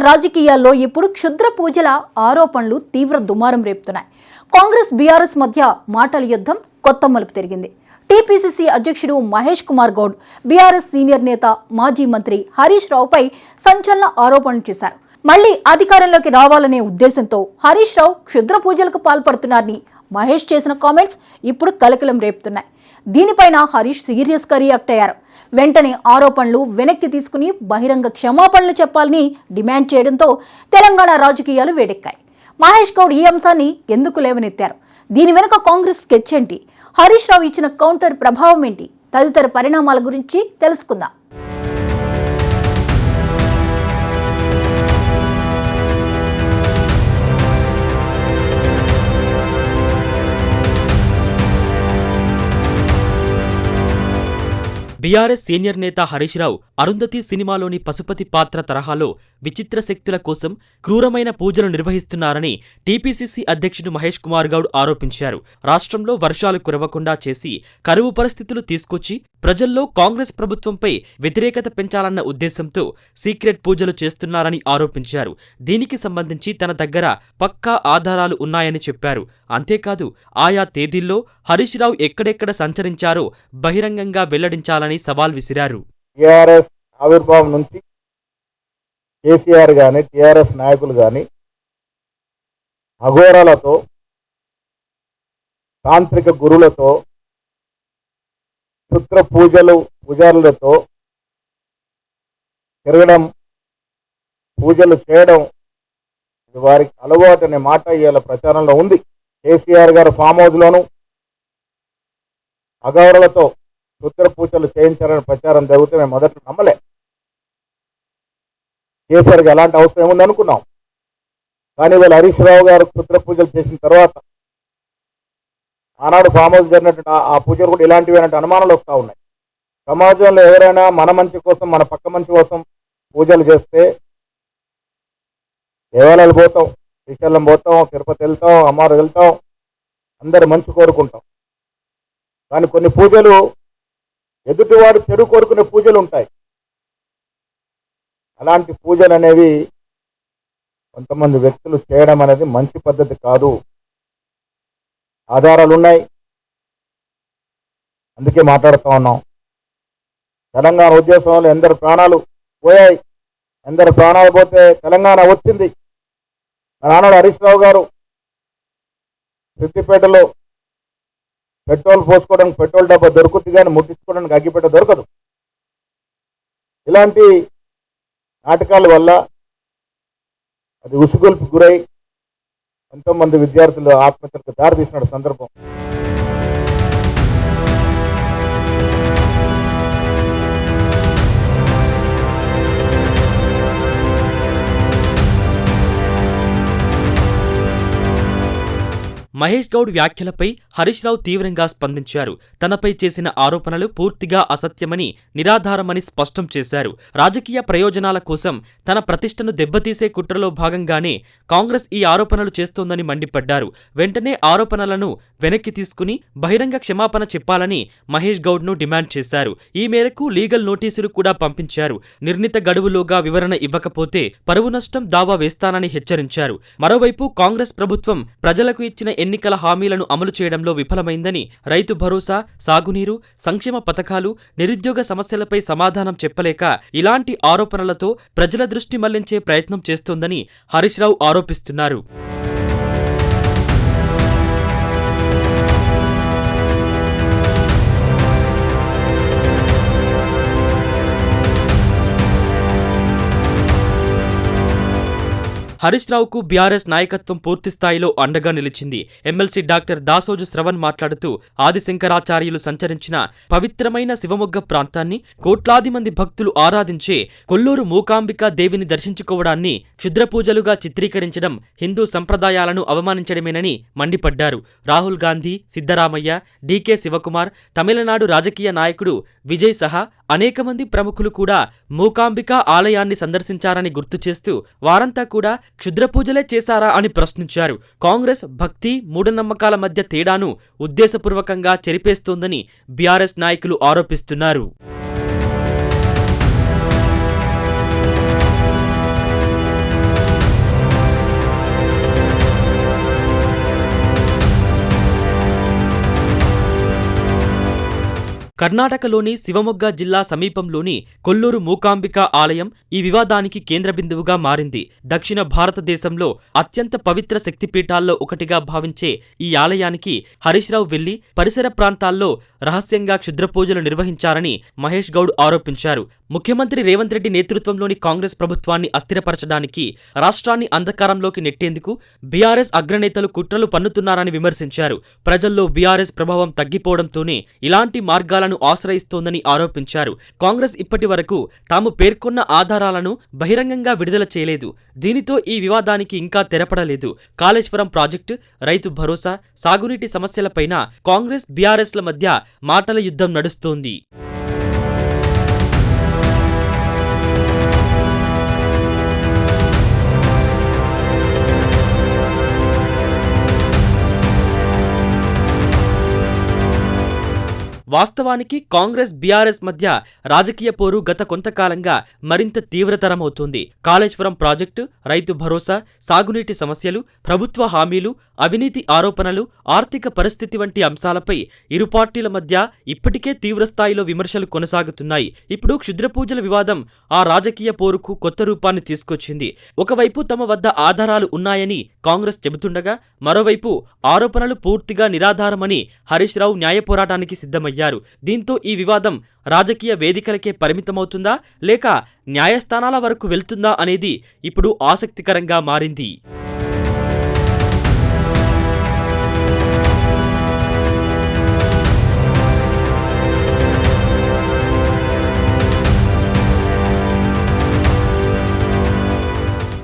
రాజకీయాల్లో ఇప్పుడు క్షుద్ర పూజల ఆరోపణలు తీవ్ర దుమారం రేపుతున్నాయి. కాంగ్రెస్ బీఆర్ఎస్ మధ్య మాటల యుద్ధం కొత్త మలుపు తిరిగింది. టీపీసీసీ అధ్యక్షుడు మహేష్ కుమార్ గౌడ్ బీఆర్ఎస్ సీనియర్ నేత మాజీ మంత్రి హరీష్ రావుపై సంచలన ఆరోపణలు చేశారు. మళ్లీ అధికారంలోకి రావాలనే ఉద్దేశంతో హరీష్ రావు క్షుద్ర పూజలకు పాల్పడుతున్నారని మహేష్ చేసిన కామెంట్స్ ఇప్పుడు కలకలం రేపుతున్నాయి. దీనిపైన హరీష్ సీరియస్ గా రియాక్ట్ అయ్యారు. వెంటనే ఆరోపణలు వెనక్కి తీసుకుని బహిరంగ క్షమాపణలు చెప్పాలని డిమాండ్ చేయడంతో తెలంగాణ రాజకీయాలు వేడెక్కాయి. మహేష్ గౌడ్ ఈ అంశాన్ని ఎందుకు లేవనెత్తారు? దీని వెనుక కాంగ్రెస్ స్కెచ్ ఏంటి? హరీష్ రావు ఇచ్చిన కౌంటర్ ప్రభావం ఏంటి? తదితర పరిణామాల గురించి తెలుసుకుందాం. బీఆర్ఎస్ సీనియర్ నేత హరీష్ రావు అరుంధతి సినిమాలోని పశుపతి పాత్ర తరహాలో విచిత్ర శక్తుల కోసం క్రూరమైన పూజలు నిర్వహిస్తున్నారని టీపీసీసీ అధ్యక్షుడు మహేష్ కుమార్ గౌడ్ ఆరోపించారు. రాష్ట్రంలో వర్షాలు కురవకుండా చేసి కరువు పరిస్థితులు తీసుకొచ్చి ప్రజల్లో కాంగ్రెస్ ప్రభుత్వంపై వ్యతిరేకత పెంచాలన్న ఉద్దేశంతో సీక్రెట్ పూజలు చేస్తున్నారని ఆరోపించారు. దీనికి సంబంధించి తన దగ్గర పక్కా ఆధారాలు ఉన్నాయని చెప్పారు. అంతేకాదు ఆయా తేదీల్లో హరీష్ రావు ఎక్కడెక్కడ సంచరించారో బహిరంగంగా వెల్లడించాలని సవాల్ విసిరారు. టీఆర్ఎస్ ఆవిర్భావం నుంచి కేసీఆర్ గాని టీఆర్ఎస్ నాయకులు గాని అఘోరాలతో తాంత్రిక గురులతో క్షుద్ర పూజారులతో తిరగడం, పూజలు చేయడం ఇది వారికి అలవాటు అనే మాట ఇవాళ ప్రచారంలో ఉంది. కేసీఆర్ గారు ఫామ్ హౌస్ లోను అఘోరాలతో క్షుద్ర పూజలు చేయించారని ప్రచారం జరిగితే మేము మొదట నమ్మలే. కేసీఆర్కి ఎలాంటి అవసరం ఏముంది అనుకున్నాం. కానీ వీళ్ళు హరీష్ రావు గారు క్షుద్ర పూజలు చేసిన తర్వాత ఆనాడు ఫామ్ హౌస్ జరిగినట్టు ఆ పూజలు కూడా ఇలాంటివి అంటే అనుమానాలు వస్తూ ఉన్నాయి. సమాజంలో ఎవరైనా మన మంచి కోసం, మన పక్క మంచి కోసం పూజలు చేస్తే దేవాలయాలు పోతాం, శ్రీశైలం పోతాం, తిరుపతి వెళ్తాం, అమ్మవారు వెళ్తాం, అందరు మంచి కోరుకుంటాం. కానీ కొన్ని పూజలు ఎదుటివాడు చెడు కోరుకునే పూజలు ఉంటాయి. అలాంటి పూజలు అనేవి కొంతమంది వ్యక్తులు చేయడం అనేది మంచి పద్ధతి కాదు. ఆధారాలు ఉన్నాయి, అందుకే మాట్లాడుతూ ఉన్నాం. తెలంగాణ ఉద్యమంలో ఎందరు ప్రాణాలు పోయాయి. ఎందరు ప్రాణాలు పోతే తెలంగాణ వచ్చింది. మా నాన్నడు హరీష్ రావు గారు సిద్దిపేటలో పెట్రోల్ పోసుకోవడానికి పెట్రోల్ డబ్బా దొరుకుతుంది, కానీ ముట్టించుకోవడానికి అగ్గిపెట్ట దొరకదు. ఇలాంటి నాటకాల వల్ల అది ఉసుగొల్పు గురై ఎంతోమంది విద్యార్థులు ఆత్మహత్యలకు దారితీసిన సందర్భం. మహేష్ గౌడ్ వ్యాఖ్యలపై హరీష్ రావు తీవ్రంగా స్పందించారు. తనపై చేసిన ఆరోపణలు పూర్తిగా అసత్యమని, నిరాధారమని స్పష్టం చేశారు. రాజకీయ ప్రయోజనాల కోసం తన ప్రతిష్టను దెబ్బతీసే కుట్రలో భాగంగానే కాంగ్రెస్ ఈ ఆరోపణలు చేస్తోందని మండిపడ్డారు. వెంటనే ఆరోపణలను వెనక్కి తీసుకుని బహిరంగ క్షమాపణ చెప్పాలని మహేష్ గౌడ్ను డిమాండ్ చేశారు. ఈ మేరకు లీగల్ నోటీసులు కూడా పంపించారు. నిర్ణీత గడువులోగా వివరణ ఇవ్వకపోతే పరువు నష్టం దావా వేస్తానని హెచ్చరించారు. మరోవైపు కాంగ్రెస్ ప్రభుత్వం ప్రజలకు ఇచ్చిన ఎన్నికల హామీలను అమలు చేయడంలో విఫలమైందని, రైతు భరోసా, సాగునీరు, సంక్షేమ పథకాలు, నిరుద్యోగ సమస్యలపై సమాధానం చెప్పలేక ఇలాంటి ఆరోపణలతో ప్రజల దృష్టి మళ్లించే ప్రయత్నం చేస్తోందని హరీష్ రావు ఆరోపిస్తున్నారు. హరీష్ రావుకు బీఆర్ఎస్ నాయకత్వం పూర్తిస్థాయిలో అండగా నిలిచింది. ఎమ్మెల్సీ డాక్టర్ దాసోజు శ్రవణ్ మాట్లాడుతూ ఆదిశంకరాచార్యులు సంచరించిన పవిత్రమైన శివమొగ్గ ప్రాంతాన్ని, కోట్లాది మంది భక్తులు ఆరాధించే కొల్లూరు మూకాంబికా దేవిని దర్శించుకోవడాన్ని క్షుద్రపూజలుగా చిత్రీకరించడం హిందూ సంప్రదాయాలను అవమానించడమేనని మండిపడ్డారు. రాహుల్ గాంధీ, సిద్ధరామయ్య, డీకే శివకుమార్, తమిళనాడు రాజకీయ నాయకుడు విజయ్ సహా అనేక మంది ప్రముఖులు కూడా మూకాంబికా ఆలయాన్ని సందర్శించారని గుర్తు చేస్తూ వారంతా కూడా క్షుద్రపూజలే చేశారా అని ప్రశ్నించారు. కాంగ్రెస్ భక్తి, మూఢనమ్మకాల మధ్య తేడాను ఉద్దేశపూర్వకంగా చెరిపేస్తోందని బీఆర్ఎస్ నాయకులు ఆరోపిస్తున్నారు. కర్ణాటకలోని శివమొగ్గ జిల్లా సమీపంలోని కొల్లూరు మూకాంబిక ఆలయం ఈ వివాదానికి కేంద్ర బిందువుగా మారింది. దక్షిణ భారతదేశంలో అత్యంత పవిత్ర శక్తిపీఠాల్లో ఒకటిగా భావించే ఈ ఆలయానికి హరీష్ రావు వెళ్లి పరిసర ప్రాంతాల్లో రహస్యంగా క్షుద్రపూజలు నిర్వహించారని మహేష్ గౌడ్ ఆరోపించారు. ముఖ్యమంత్రి రేవంత్ రెడ్డి నేతృత్వంలోని కాంగ్రెస్ ప్రభుత్వాన్ని అస్థిరపరచడానికి, రాష్ట్రాన్ని అంధకారంలోకి నెట్టేందుకు బీఆర్ఎస్ అగ్రనేతలు కుట్రలు పన్నుతున్నారని విమర్శించారు. ప్రజల్లో బీఆర్ఎస్ ప్రభావం తగ్గిపోవడంతోనే ఇలాంటి మార్గాలను ఆశ్రయిస్తోందని ఆరోపించారు. కాంగ్రెస్ ఇప్పటి వరకు తాము పేర్కొన్న ఆధారాలను బహిరంగంగా విడుదల చేయలేదు. దీనితో ఈ వివాదానికి ఇంకా తెరపడలేదు. కాళేశ్వరం ప్రాజెక్టు, రైతు భరోసా, సాగునీటి సమస్యలపైన కాంగ్రెస్ బీఆర్ఎస్ల మధ్య మాటల యుద్ధం నడుస్తోంది. వాస్తవానికి కాంగ్రెస్ బీఆర్ఎస్ మధ్య రాజకీయ పోరు గత కొంతకాలంగా మరింత తీవ్రతరమవుతోంది. కాళేశ్వరం ప్రాజెక్టు, రైతు భరోసా, సాగునీటి సమస్యలు, ప్రభుత్వ హామీలు, అవినీతి ఆరోపణలు, ఆర్థిక పరిస్థితి వంటి అంశాలపై ఇరు పార్టీల మధ్య ఇప్పటికే తీవ్రస్థాయిలో విమర్శలు కొనసాగుతున్నాయి. ఇప్పుడు క్షుద్రపూజల వివాదం ఆ రాజకీయ పోరుకు కొత్త రూపాన్ని తీసుకొచ్చింది. ఒకవైపు తమ వద్ద ఆధారాలు ఉన్నాయని కాంగ్రెస్ చెబుతుండగా, మరోవైపు ఆరోపణలు పూర్తిగా నిరాధారమని హరీష్ రావు న్యాయ పోరాటానికి సిద్ధమయ్యారు. దీంతో ఈ వివాదం రాజకీయ వేదికలకే పరిమితమవుతుందా లేక న్యాయస్థానాల వరకు వెళ్తుందా అనేది ఇప్పుడు ఆసక్తికరంగా మారింది.